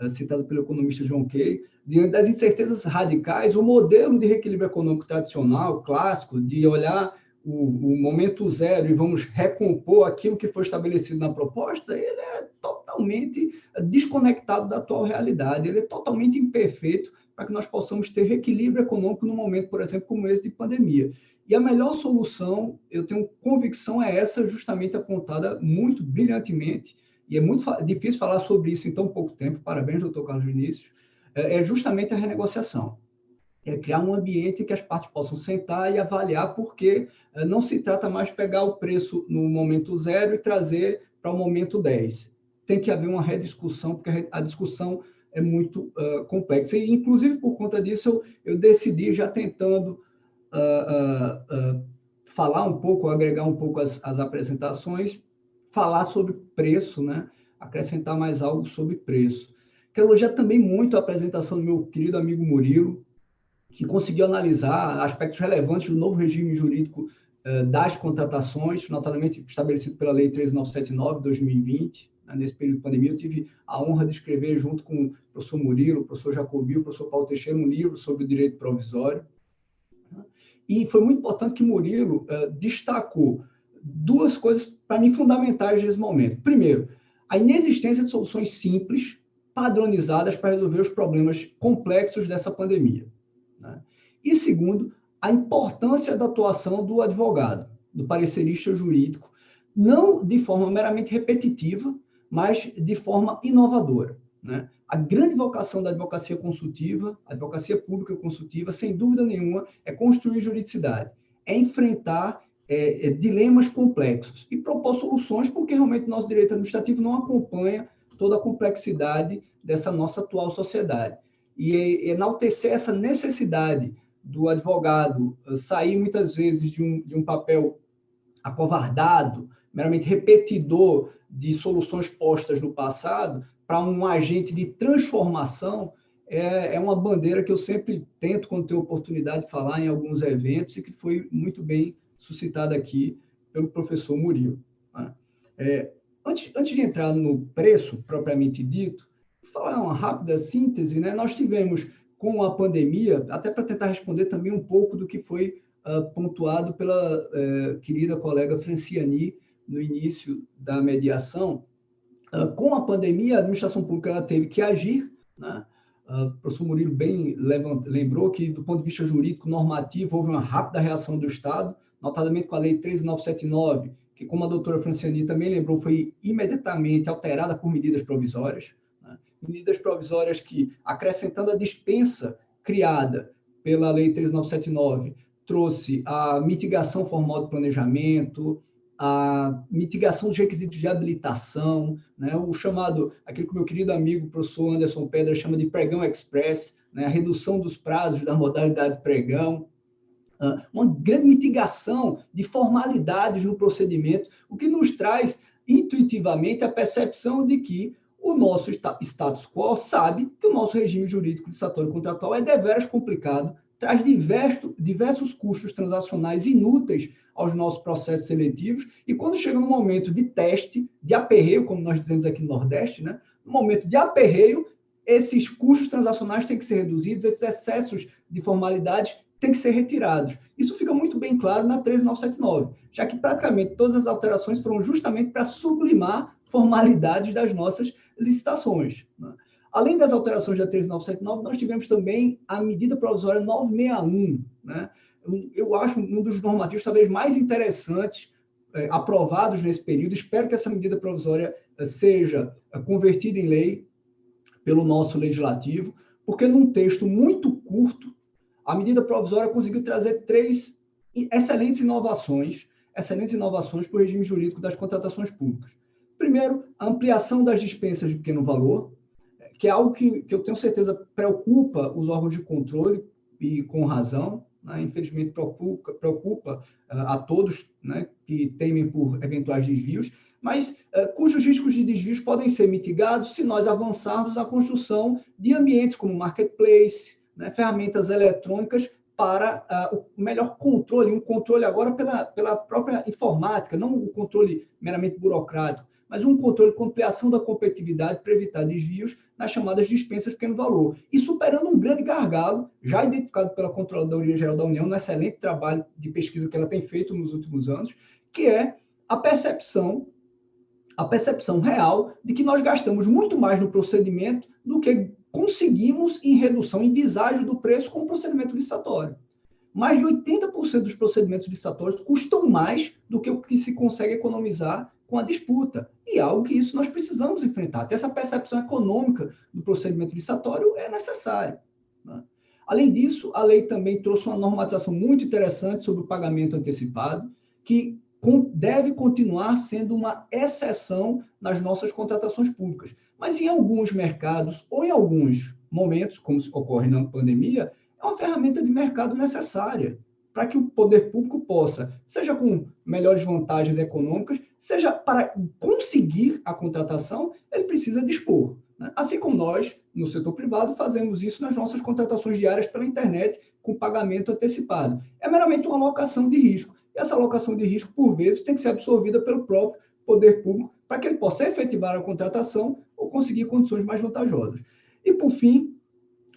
citado pelo economista John Kay, diante das incertezas radicais, o modelo de reequilíbrio econômico tradicional, clássico, de olhar o momento zero e vamos recompor aquilo que foi estabelecido na proposta, ele é totalmente desconectado da atual realidade, ele é totalmente imperfeito para que nós possamos ter reequilíbrio econômico no momento, por exemplo, como esse de pandemia. E a melhor solução, eu tenho convicção, é essa justamente apontada muito brilhantemente, e é muito difícil falar sobre isso em tão pouco tempo, parabéns, doutor Carlos Vinícius, é justamente a renegociação. É criar um ambiente que as partes possam sentar e avaliar, porque não se trata mais de pegar o preço no momento zero e trazer para o momento 10. Tem que haver uma rediscussão, porque a discussão é muito complexa. E, inclusive, por conta disso, eu decidi, já tentando falar um pouco, agregar um pouco as apresentações, falar sobre preço, né? Acrescentar mais algo sobre preço. Quero elogiar também muito a apresentação do meu querido amigo Murilo, que conseguiu analisar aspectos relevantes do novo regime jurídico das contratações, notadamente estabelecido pela Lei 13.979, de 2020. Nesse período de pandemia, eu tive a honra de escrever, junto com o professor Murilo, o professor Jacobi, o professor Paulo Teixeira, um livro sobre o direito provisório. E foi muito importante que Murilo destacou duas coisas, para mim, fundamentais nesse momento. Primeiro, a inexistência de soluções simples, padronizadas para resolver os problemas complexos dessa pandemia, né? E segundo, a importância da atuação do advogado, do parecerista jurídico, não de forma meramente repetitiva, mas de forma inovadora, né? A grande vocação da advocacia consultiva, a advocacia pública consultiva, sem dúvida nenhuma, é construir juridicidade, é enfrentar dilemas complexos e propor soluções, porque realmente o nosso direito administrativo não acompanha toda a complexidade dessa nossa atual sociedade. E enaltecer essa necessidade do advogado sair muitas vezes de um papel acovardado, meramente repetidor de soluções postas no passado, para um agente de transformação, é uma bandeira que eu sempre tento, quando tenho oportunidade de falar em alguns eventos, e que foi muito bem suscitada aqui pelo professor Murilo. Antes de entrar no preço propriamente dito, vou falar uma rápida síntese, né? Nós tivemos, com a pandemia, até para tentar responder também um pouco do que foi pontuado pela querida colega Franciani no início da mediação. Com a pandemia, a administração pública ela teve que agir, né? O professor Murilo bem lembrou que, do ponto de vista jurídico normativo, houve uma rápida reação do Estado, notadamente com a Lei 13.979, que, como a doutora Franciani também lembrou, foi imediatamente alterada por medidas provisórias, né? Medidas provisórias que, acrescentando a dispensa criada pela Lei 13.979, trouxe a mitigação formal do planejamento, a mitigação dos requisitos de habilitação, né? O chamado, aquilo que o meu querido amigo, o professor Anderson Pedra, chama de pregão express, né? A redução dos prazos da modalidade pregão, uma grande mitigação de formalidades no procedimento, o que nos traz intuitivamente a percepção de que o nosso status quo sabe que o nosso regime jurídico licitatório contratual é deveras complicado, traz diversos custos transacionais inúteis aos nossos processos seletivos, e quando chega no momento de teste, de aperreio, como nós dizemos aqui no Nordeste, né? No momento de aperreio, esses custos transacionais têm que ser reduzidos, esses excessos de formalidades têm que ser retirados. Isso fica muito bem claro na 13.979, já que praticamente todas as alterações foram justamente para sublimar formalidades das nossas licitações, né? Além das alterações da 13.979, nós tivemos também a medida provisória 961, né? Eu acho um dos normativos talvez mais interessantes aprovados nesse período. Espero que essa medida provisória seja convertida em lei pelo nosso legislativo, porque num texto muito curto, a medida provisória conseguiu trazer 3 excelentes inovações para o regime jurídico das contratações públicas. Primeiro, a ampliação das dispensas de pequeno valor, que é algo que eu tenho certeza preocupa os órgãos de controle, e com razão, né? Infelizmente preocupa a todos, né, que temem por eventuais desvios, mas cujos riscos de desvios podem ser mitigados se nós avançarmos na construção de ambientes como marketplace, né, ferramentas eletrônicas para o melhor controle, um controle agora pela própria informática, não o controle meramente burocrático, mas um controle com ampliação da competitividade para evitar desvios nas chamadas dispensas de pequeno valor. E superando um grande gargalo, já identificado pela Controladoria Geral da União, no excelente trabalho de pesquisa que ela tem feito nos últimos anos, que é a percepção real de que nós gastamos muito mais no procedimento do que conseguimos em redução, em deságio do preço com o procedimento licitatório. Mais de 80% dos procedimentos licitatórios custam mais do que o que se consegue economizar com a disputa. E algo que isso nós precisamos enfrentar. Ter essa percepção econômica do procedimento licitatório é necessário, né? Além disso, a lei também trouxe uma normatização muito interessante sobre o pagamento antecipado, que deve continuar sendo uma exceção nas nossas contratações públicas. Mas em alguns mercados, ou em alguns momentos, como ocorre na pandemia, é uma ferramenta de mercado necessária para que o poder público possa, seja com melhores vantagens econômicas, seja para conseguir a contratação, ele precisa dispor, né? Assim como nós, no setor privado, fazemos isso nas nossas contratações diárias pela internet, com pagamento antecipado. É meramente uma alocação de risco. E essa alocação de risco, por vezes, tem que ser absorvida pelo próprio poder público para que ele possa efetivar a contratação ou conseguir condições mais vantajosas. E, por fim,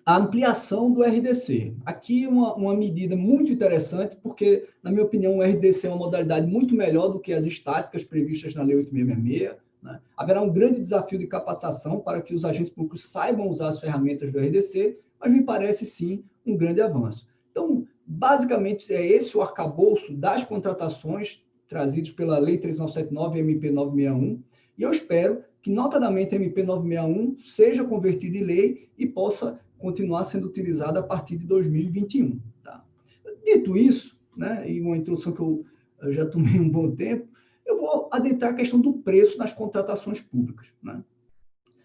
a ampliação do RDC. Aqui uma medida muito interessante, porque, na minha opinião, o RDC é uma modalidade muito melhor do que as estáticas previstas na Lei 8.666, né? Haverá um grande desafio de capacitação para que os agentes públicos saibam usar as ferramentas do RDC, mas me parece, sim, um grande avanço. Então, basicamente, é esse o arcabouço das contratações trazidos pela Lei 13.979 e MP 961, E eu espero que, notadamente, a MP 961 seja convertida em lei e possa continuar sendo utilizada a partir de 2021. Tá? Dito isso, né, e uma introdução que eu já tomei um bom tempo, eu vou adentrar a questão do preço nas contratações públicas. Né?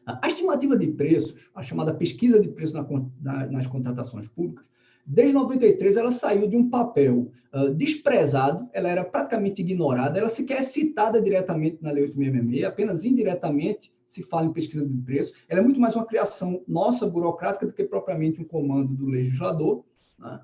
A estimativa de preços, a chamada pesquisa de preços nas contratações públicas, desde 93 ela saiu de um papel desprezado, ela era praticamente ignorada, ela sequer é citada diretamente na Lei 8666, apenas indiretamente se fala em pesquisa de preços. Ela é muito mais uma criação nossa, burocrática, do que propriamente um comando do legislador, né?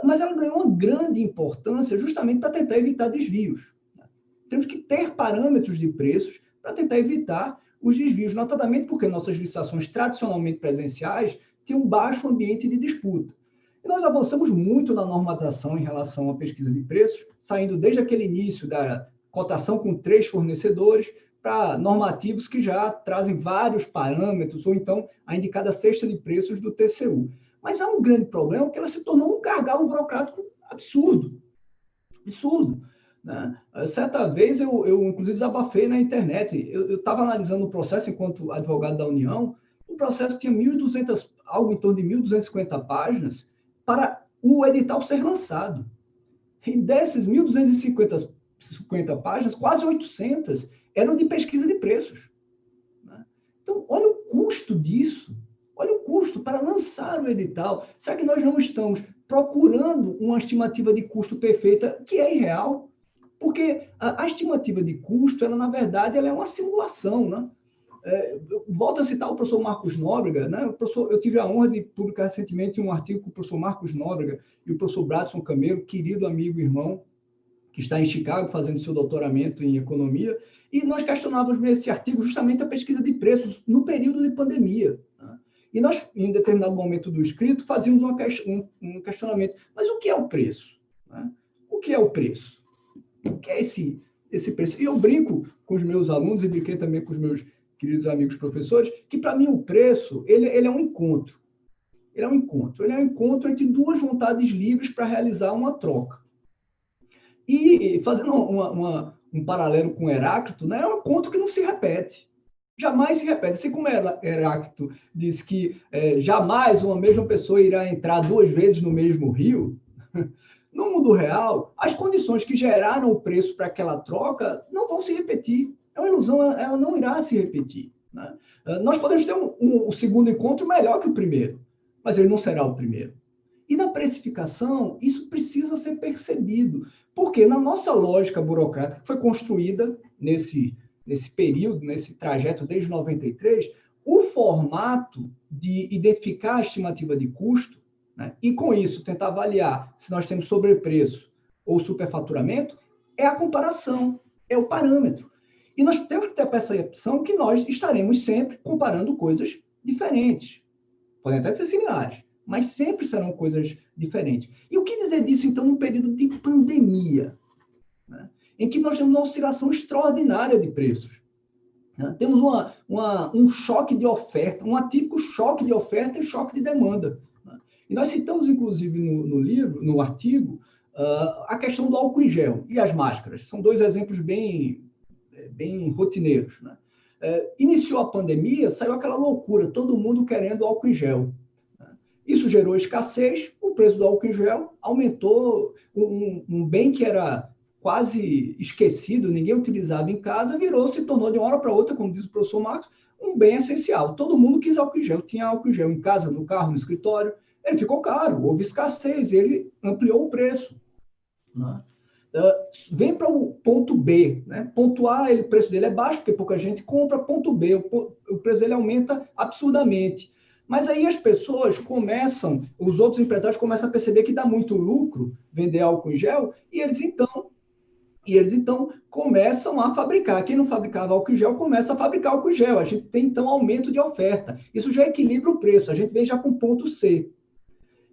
Mas ela ganhou uma grande importância justamente para tentar evitar desvios. Né? Temos que ter parâmetros de preços para tentar evitar os desvios, notadamente porque nossas licitações tradicionalmente presenciais têm um baixo ambiente de disputa. E nós avançamos muito na normatização em relação à pesquisa de preços, saindo desde aquele início da cotação com 3 fornecedores para normativos que já trazem vários parâmetros, ou então a indicada cesta de preços do TCU. Mas há um grande problema, porque ela se tornou um gargalo burocrático absurdo. Absurdo. Né? Certa vez, eu inclusive desabafei na internet. Eu estava analisando o processo enquanto advogado da União. O processo tinha 1.200, algo em torno de 1.250 páginas para o edital ser lançado. E desses 1.250 páginas, quase 800 eram de pesquisa de preços. Né? Então, olha o custo disso. Olha o custo para lançar o edital. Será que nós não estamos procurando uma estimativa de custo perfeita que é irreal? Porque a estimativa de custo, ela, na verdade, ela é uma simulação. Né? Volto a citar o professor Marcos Nóbrega. Né? Eu tive a honra de publicar recentemente um artigo com o professor Marcos Nóbrega e o professor Bradson Camelo, querido amigo e irmão, que está em Chicago fazendo seu doutoramento em economia, e nós questionávamos nesse artigo justamente a pesquisa de preços no período de pandemia. Né? E nós, em determinado momento do escrito, fazíamos um questionamento. Mas o que é o preço? Né? O que é o preço? O que é esse preço? E eu brinco com os meus alunos, e brinquei também com os meus queridos amigos professores, que, para mim, o preço ele é um encontro. Ele é um encontro entre duas vontades livres para realizar uma troca. E, fazendo um paralelo com Heráclito, né, é um encontro que não se repete. Jamais se repete. Assim como Heráclito diz que jamais uma mesma pessoa irá entrar 2 vezes no mesmo rio, no mundo real, as condições que geraram o preço para aquela troca não vão se repetir. É uma ilusão, ela não irá se repetir. Né? Nós podemos ter um segundo encontro melhor que o primeiro, mas ele não será o primeiro. E na precificação, isso precisa ser percebido, porque na nossa lógica burocrática, que foi construída nesse período, nesse trajeto desde 93, o formato de identificar a estimativa de custo, né, e com isso tentar avaliar se nós temos sobrepreço ou superfaturamento, é a comparação, é o parâmetro. E nós temos que ter a percepção que nós estaremos sempre comparando coisas diferentes. Podem até ser similares, mas sempre serão coisas diferentes. E o que dizer disso, então, num período de pandemia, né, em que nós temos uma oscilação extraordinária de preços? Né? Temos um choque de oferta, um atípico choque de oferta e choque de demanda. Né? E nós citamos, inclusive, no livro, no artigo, a questão do álcool em gel e as máscaras. São 2 exemplos bem rotineiros. Né? Iniciou a pandemia, saiu aquela loucura, todo mundo querendo álcool em gel. Isso gerou escassez, o preço do álcool em gel aumentou, um bem que era quase esquecido, ninguém utilizava em casa, se tornou de uma hora para outra, como diz o professor Marcos, um bem essencial. Todo mundo quis álcool em gel, tinha álcool em gel em casa, no carro, no escritório. Ele ficou caro, houve escassez, ele ampliou o preço. Né? Vem para o ponto B. Né? Ponto A, o preço dele é baixo, porque pouca gente compra. Ponto B, o preço dele aumenta absurdamente. Mas aí as pessoas os outros empresários começam a perceber que dá muito lucro vender álcool em gel, e eles então começam a fabricar. Quem não fabricava álcool em gel começa a fabricar álcool em gel. A gente tem, então, aumento de oferta. Isso já equilibra o preço. A gente vem já com o ponto C.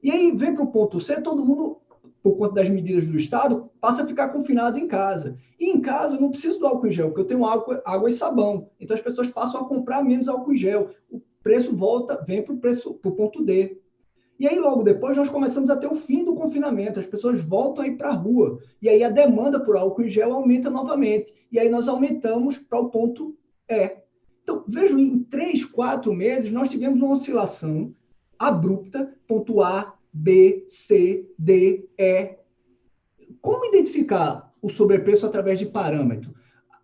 E aí vem para o ponto C, todo mundo, por conta das medidas do Estado, passa a ficar confinado em casa. E em casa eu não preciso do álcool em gel, porque eu tenho água e sabão. Então as pessoas passam a comprar menos álcool em gel. O preço vem para o ponto D. E aí, logo depois, nós começamos a ter o fim do confinamento. As pessoas voltam a ir para a rua. E aí a demanda por álcool em gel aumenta novamente. E aí nós aumentamos para o ponto Então, vejo, em 3, 4 meses, nós tivemos uma oscilação abrupta, ponto A, B, C, D, E. Como identificar o sobrepreço através de parâmetro?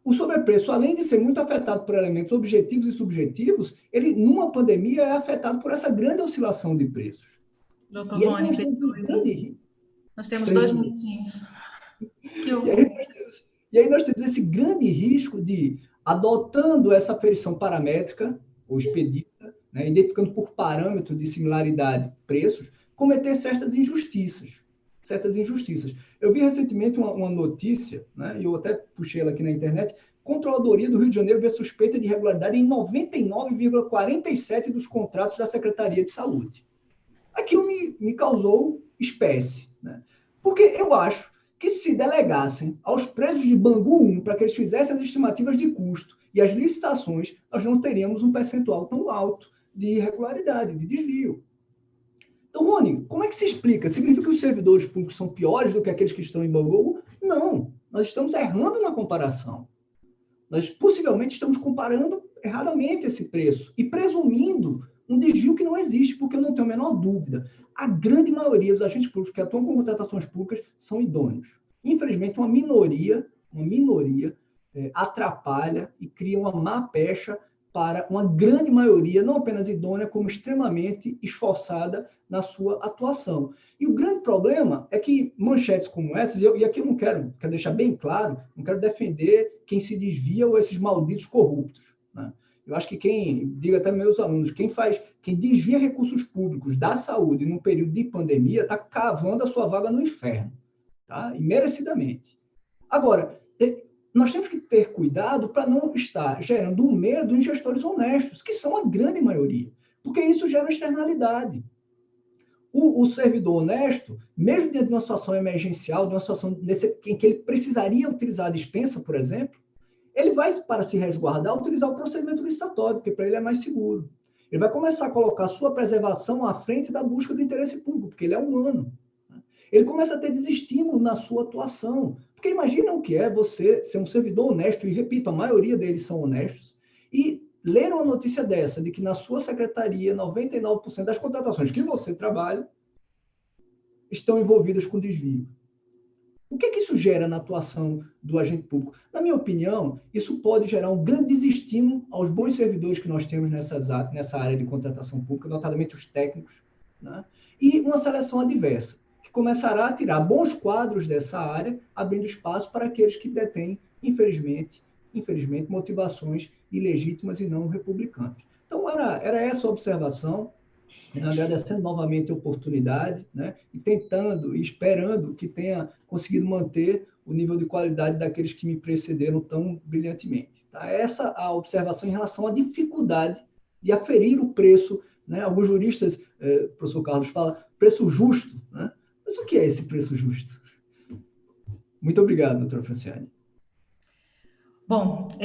O sobrepreço, além de ser muito afetado por elementos objetivos e subjetivos, ele, numa pandemia, é afetado por essa grande oscilação de preços. Doutor Rony, nós temos 2 minutinhos. E aí nós temos esse grande risco de, adotando essa aferição paramétrica, ou expedita, né, identificando por parâmetro de similaridade preços, cometer certas injustiças. Eu vi recentemente uma notícia, né, e eu até puxei ela aqui na internet, Controladoria do Rio de Janeiro vê suspeita de irregularidade em 99,47% dos contratos da Secretaria de Saúde. Aquilo me causou espécie, né? Porque eu acho que se delegassem aos presos de Bangu 1 para que eles fizessem as estimativas de custo e as licitações, nós não teríamos um percentual tão alto de irregularidade, de desvio. Então, Rony, como é que se explica? Significa que os servidores públicos são piores do que aqueles que estão em Bangu? Não, nós estamos errando na comparação. Nós possivelmente estamos comparando erradamente esse preço e presumindo um desvio que não existe, porque eu não tenho a menor dúvida. A grande maioria dos agentes públicos que atuam com contratações públicas são idôneos. Infelizmente, uma minoria atrapalha e cria uma má pecha para uma grande maioria, não apenas idônea, como extremamente esforçada na sua atuação. E o grande problema é que manchetes como essas, e aqui eu não quero deixar bem claro, não quero defender quem se desvia ou esses malditos corruptos, né? Eu acho que digo até meus alunos, quem desvia recursos públicos da saúde num período de pandemia está cavando a sua vaga no inferno, tá? E merecidamente. Agora, nós temos que ter cuidado para não estar gerando um medo em gestores honestos, que são a grande maioria, porque isso gera externalidade. O servidor honesto, mesmo dentro de uma situação emergencial, de uma situação em que ele precisaria utilizar a dispensa, por exemplo, ele vai, para se resguardar, utilizar o procedimento licitatório, porque para ele é mais seguro. Ele vai começar a colocar a sua preservação à frente da busca do interesse público, porque ele é humano. Ele começa a ter desestímulo na sua atuação. Porque imagina o que é você ser um servidor honesto, e repito, a maioria deles são honestos, e ler uma notícia dessa, de que na sua secretaria, 99% das contratações que você trabalha estão envolvidas com desvio. O que isso gera na atuação do agente público? Na minha opinião, isso pode gerar um grande desestímulo aos bons servidores que nós temos nessa área de contratação pública, notadamente os técnicos, né? E uma seleção adversa, que começará a tirar bons quadros dessa área, abrindo espaço para aqueles que detêm, infelizmente, motivações ilegítimas e não republicanas. Então, era essa a observação, agradecendo novamente a oportunidade, né, e tentando e esperando que tenha conseguido manter o nível de qualidade daqueles que me precederam tão brilhantemente. Tá? Essa a observação em relação à dificuldade de aferir o preço, né? Alguns juristas, o professor Carlos fala, preço justo, né? Mas o que é esse preço justo? Muito obrigado, doutora Franciane. Bom,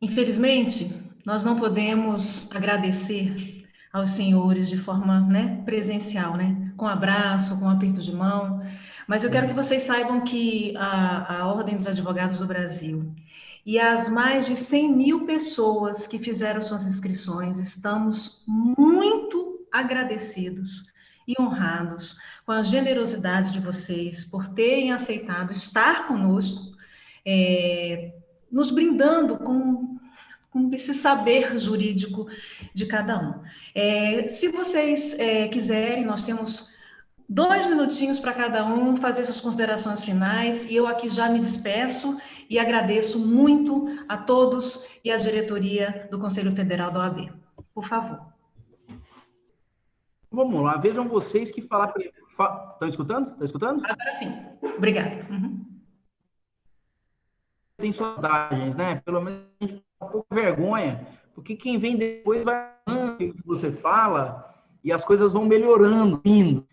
infelizmente, nós não podemos agradecer aos senhores de forma, né, presencial, né, com abraço, com aperto de mão, mas eu quero que vocês saibam que a Ordem dos Advogados do Brasil e as mais de 100 mil pessoas que fizeram suas inscrições, estamos muito agradecidos e honrados com a generosidade de vocês por terem aceitado estar conosco, nos brindando com esse saber jurídico de cada um. Se vocês quiserem, nós temos 2 minutinhos para cada um fazer suas considerações finais, e eu aqui já me despeço e agradeço muito a todos e à diretoria do Conselho Federal da OAB. Por favor. Vamos lá, vejam vocês que falaram... Estão escutando? Estão escutando? Agora sim. Obrigada. Tem suas vantagens, né? Pelo menos a gente tem um pouco de vergonha, porque quem vem depois vai o que você fala e as coisas vão melhorando, indo.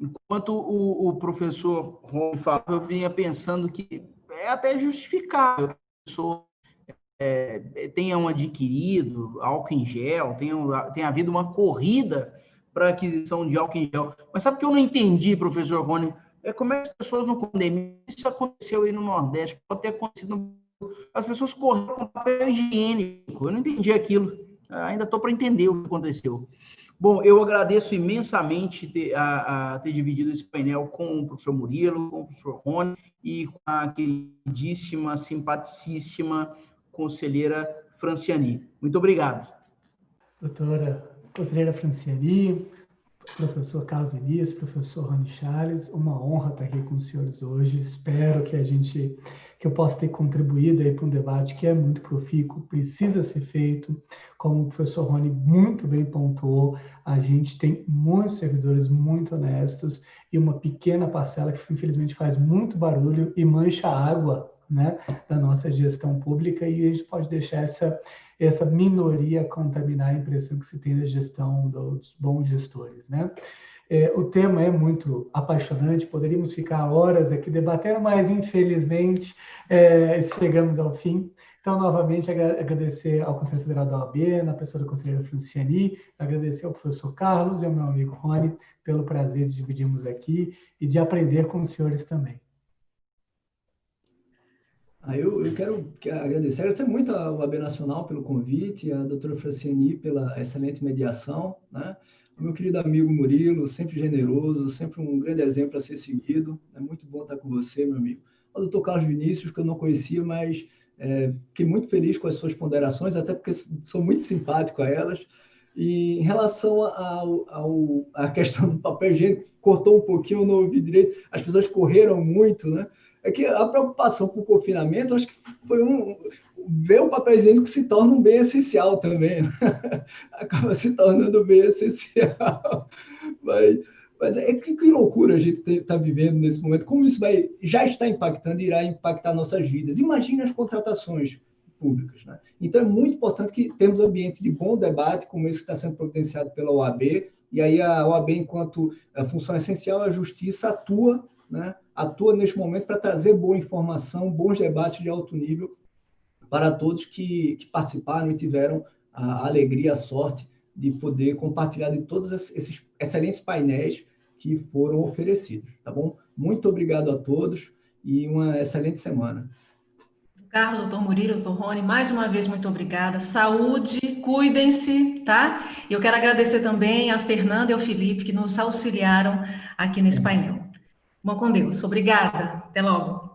Enquanto o professor Rony falava, eu vinha pensando que é até justificável que a pessoa tenham adquirido álcool em gel, tenha havido uma corrida para a aquisição de álcool em gel. Mas sabe o que eu não entendi, professor Rony? Como é que as pessoas não condemnam? Isso aconteceu aí no Nordeste, pode ter acontecido no as pessoas correram com papel higiênico. Eu não entendi aquilo. Ainda estou para entender o que aconteceu. Bom, eu agradeço imensamente ter dividido esse painel com o professor Murilo, com o professor Rony e com a queridíssima, simpaticíssima conselheira Franciani. Muito obrigado. Doutora conselheira Franciani, professor Carlos Vinícius, professor Rony Charles, uma honra estar aqui com os senhores hoje. Espero que eu possa ter contribuído aí para um debate que é muito profícuo, precisa ser feito. Como o professor Rony muito bem pontuou, a gente tem muitos servidores muito honestos e uma pequena parcela que infelizmente faz muito barulho e mancha a água, né, da nossa gestão pública, e a gente pode deixar essa minoria contaminar a impressão que se tem da gestão dos bons gestores, né? O tema é muito apaixonante, poderíamos ficar horas aqui debatendo, mas infelizmente chegamos ao fim. Então, novamente, agradecer ao Conselho Federal da OAB, na pessoa da conselheira Franciani, agradecer ao professor Carlos e ao meu amigo Rony pelo prazer de dividirmos aqui e de aprender com os senhores também. Eu quero agradecer muito ao OAB Nacional pelo convite, a doutora Franciani pela excelente mediação, né? O meu querido amigo Murilo, sempre generoso, sempre um grande exemplo a ser seguido. É muito bom estar com você, meu amigo. O doutor Carlos Vinícius, que eu não conhecia, mas fiquei muito feliz com as suas ponderações, até porque sou muito simpático a elas. E em relação à questão do papel higiênico, cortou um pouquinho, eu não ouvi direito, as pessoas correram muito, né? É que a preocupação com o confinamento, acho que foi ver o papel higiênico se torna um bem essencial também, né? Acaba se tornando um bem essencial. Mas que loucura a gente está vivendo nesse momento, como isso já está impactando e irá impactar nossas vidas. Imagine as contratações públicas, né? Então, é muito importante que temos um ambiente de bom debate, como esse que está sendo providenciado pela OAB, e aí a OAB, enquanto a função essencial, a justiça atua, né? Atua neste momento para trazer boa informação, bons debates de alto nível para todos que participaram e tiveram a alegria, a sorte de poder compartilhar de todos esses excelentes painéis que foram oferecidos, tá bom? Muito obrigado a todos e uma excelente semana. Carlos, doutor Murilo, doutor Rony, mais uma vez, muito obrigada. Saúde, cuidem-se, tá? E eu quero agradecer também a Fernanda e ao Felipe, que nos auxiliaram aqui nesse painel. Bom com Deus. Obrigada. Até logo.